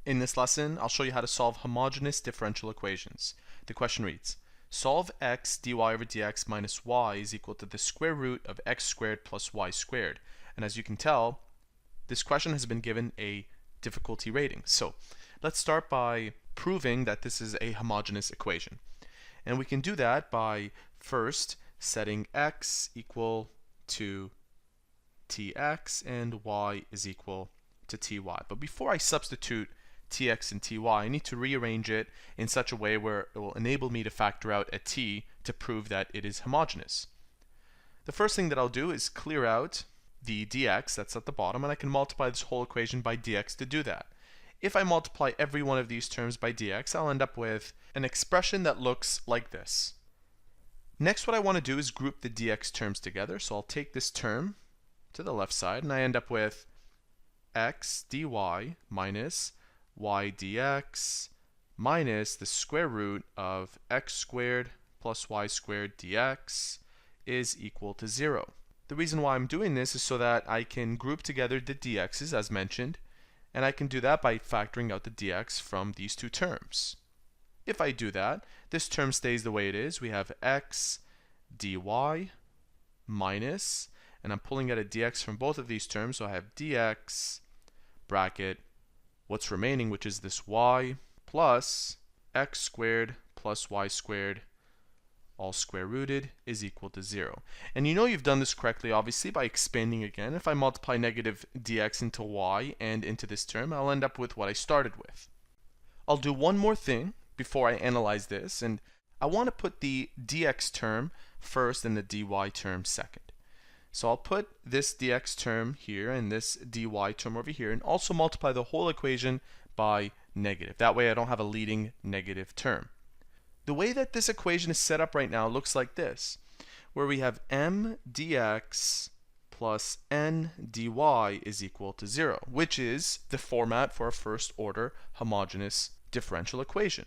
In this lesson, I'll show you how to solve homogeneous differential equations. The question reads, solve x dy over dx minus y is equal to the square root of x squared plus y squared. And as you can tell, this question has been given a difficulty rating. So let's start by proving that this is a homogeneous equation. And we can do that by first setting x equal to tx and y is equal to ty. But before I substitute tx and ty, I need to rearrange it in such a way where it will enable me to factor out a t to prove that it is homogeneous. The first thing that I'll do is clear out the dx that's at the bottom, and I can multiply this whole equation by dx to do that. If I multiply every one of these terms by dx, I'll end up with an expression that looks like this. Next, what I want to do is group the dx terms together. So I'll take this term to the left side, and I end up with x dy minus y dx minus the square root of x squared plus y squared dx is equal to 0. The reason why I'm doing this is so that I can group together the dx's as mentioned, and I can do that by factoring out the dx from these two terms. If I do that, this term stays the way it is. We have x dy minus, and I'm pulling out a dx from both of these terms, so I have dx bracket what's remaining, which is this y, plus x squared plus y squared, all square rooted, is equal to 0. And you know you've done this correctly, obviously, by expanding again. If I multiply negative dx into y and into this term, I'll end up with what I started with. I'll do one more thing before I analyze this, and I want to put the dx term first and the dy term second. So I'll put this dx term here and this dy term over here, and also multiply the whole equation by negative. That way I don't have a leading negative term. The way that this equation is set up right now looks like this, where we have m dx plus n dy is equal to 0, which is the format for a first order homogeneous differential equation,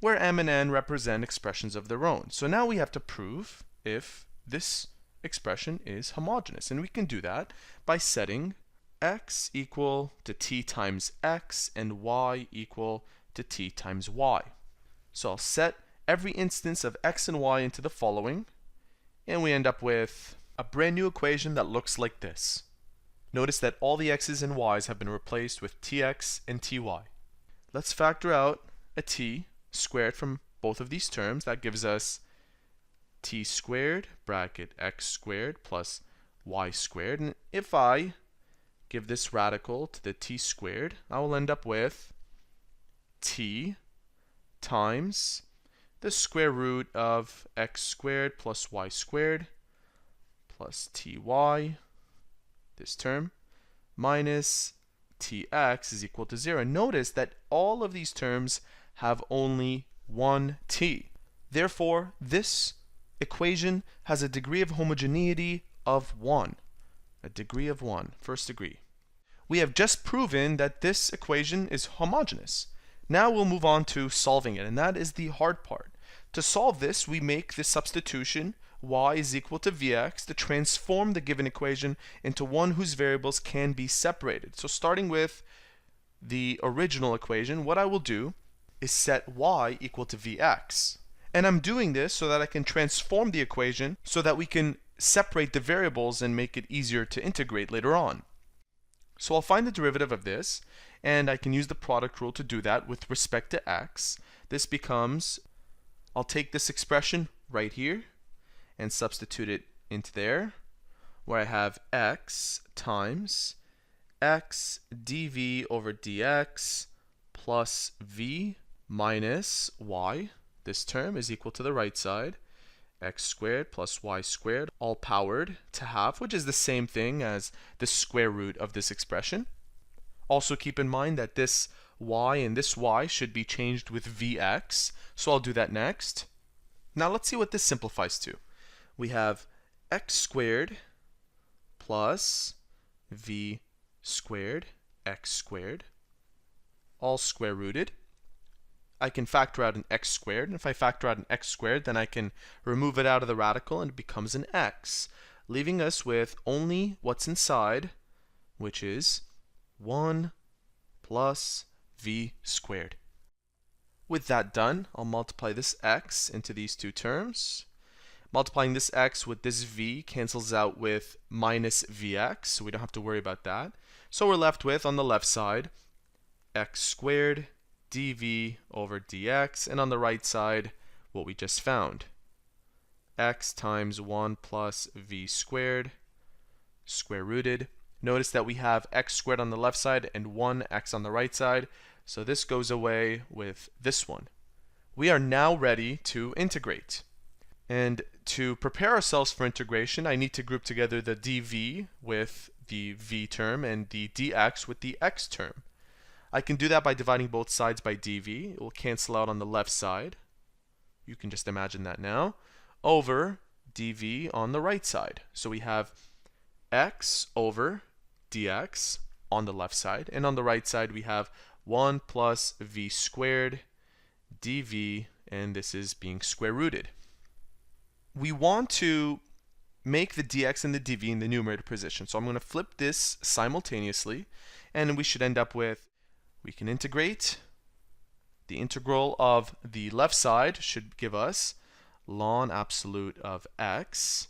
where m and n represent expressions of their own. So now we have to prove if this expression is homogeneous, and we can do that by setting x equal to t times x and y equal to t times y. So I'll set every instance of x and y into the following, and we end up with a brand new equation that looks like this. Notice that all the x's and y's have been replaced with tx and ty. Let's factor out a t squared from both of these terms. That gives us t squared bracket x squared plus y squared. And if I give this radical to the t squared, I will end up with t times the square root of x squared plus y squared plus ty, this term, minus tx is equal to 0. And notice that all of these terms have only one t. Therefore, this equation has a degree of homogeneity of 1. A degree of 1, first degree. We have just proven that this equation is homogeneous. Now we'll move on to solving it, and that is the hard part. To solve this, we make the substitution y is equal to vx to transform the given equation into one whose variables can be separated. So starting with the original equation, what I will do is set y equal to vx. And I'm doing this so that I can transform the equation so that we can separate the variables and make it easier to integrate later on. So I'll find the derivative of this, and I can use the product rule to do that with respect to x. This becomes, I'll take this expression right here and substitute it into there, where I have x times x dv over dx plus v minus y. This term is equal to the right side, x squared plus y squared, all powered to half, which is the same thing as the square root of this expression. Also keep in mind that this y and this y should be changed with vx, so I'll do that next. Now let's see what this simplifies to. We have x squared plus v squared x squared, all square rooted. I can factor out an x squared, and if I factor out an x squared, then I can remove it out of the radical and it becomes an x, leaving us with only what's inside, which is 1 plus v squared. With that done, I'll multiply this x into these two terms. Multiplying this x with this v cancels out with minus vx, so we don't have to worry about that. So we're left with, on the left side, x squared dv over dx, and on the right side, what we just found, x times 1 plus v squared, square rooted. Notice that we have x squared on the left side and 1x on the right side, so this goes away with this one. We are now ready to integrate. And to prepare ourselves for integration, I need to group together the dv with the v term and the dx with the x term. I can do that by dividing both sides by dv. It will cancel out on the left side. You can just imagine that now. Over dv on the right side. So we have x over dx on the left side, and on the right side we have 1 plus v squared dv, and this is being square rooted. We want to make the dx and the dv in the numerator position, so I'm going to flip this simultaneously, and we should end up with, we can integrate. The integral of the left side should give us ln absolute of x,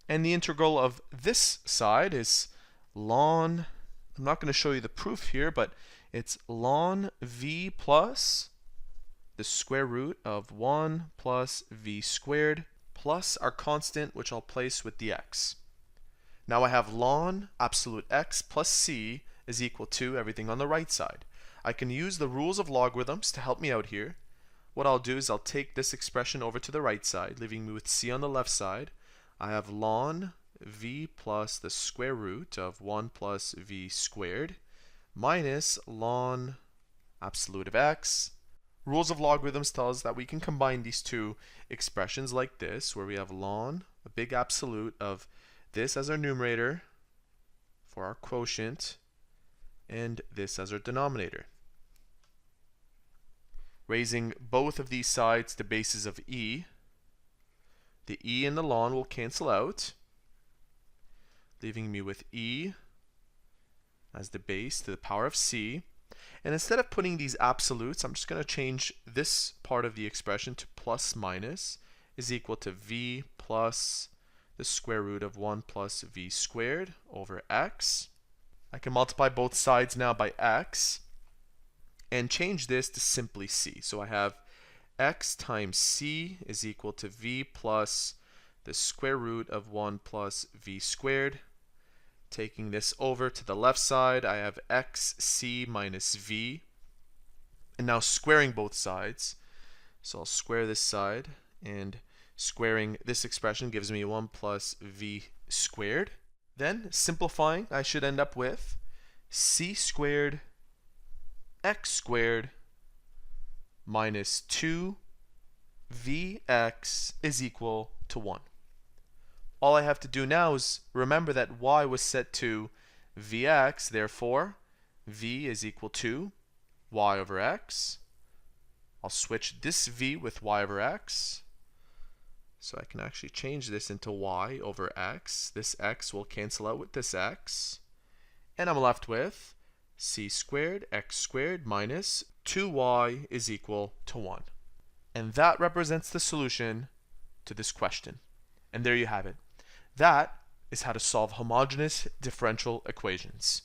and the integral of this side is ln, I'm not going to show you the proof here, but it's ln v plus the square root of 1 plus v squared plus our constant, which I'll place with the x. Now I have ln absolute x plus c is equal to everything on the right side. I can use the rules of logarithms to help me out here. What I'll do is I'll take this expression over to the right side, leaving me with c on the left side. I have ln v plus the square root of 1 plus v squared minus ln absolute of x. Rules of logarithms tell us that we can combine these two expressions like this, where we have ln, a big absolute of this as our numerator for our quotient, and this as our denominator. Raising both of these sides to bases of e, the e and the ln will cancel out, leaving me with e as the base to the power of c. And instead of putting these absolutes, I'm just going to change this part of the expression to plus minus is equal to v plus the square root of 1 plus v squared over x. I can multiply both sides now by x and change this to simply c. So I have x times c is equal to v plus the square root of 1 plus v squared. Taking this over to the left side, I have xc minus v. And now squaring both sides. So I'll square this side, and squaring this expression gives me 1 plus v squared. Then, simplifying, I should end up with c squared x squared minus 2vx is equal to 1. All I have to do now is remember that y was set to vx, therefore v is equal to y over x. I'll switch this v with y over x. So I can actually change this into y over x. This x will cancel out with this x. And I'm left with c squared x squared minus 2y is equal to 1. And that represents the solution to this question. And there you have it. That is how to solve homogeneous differential equations.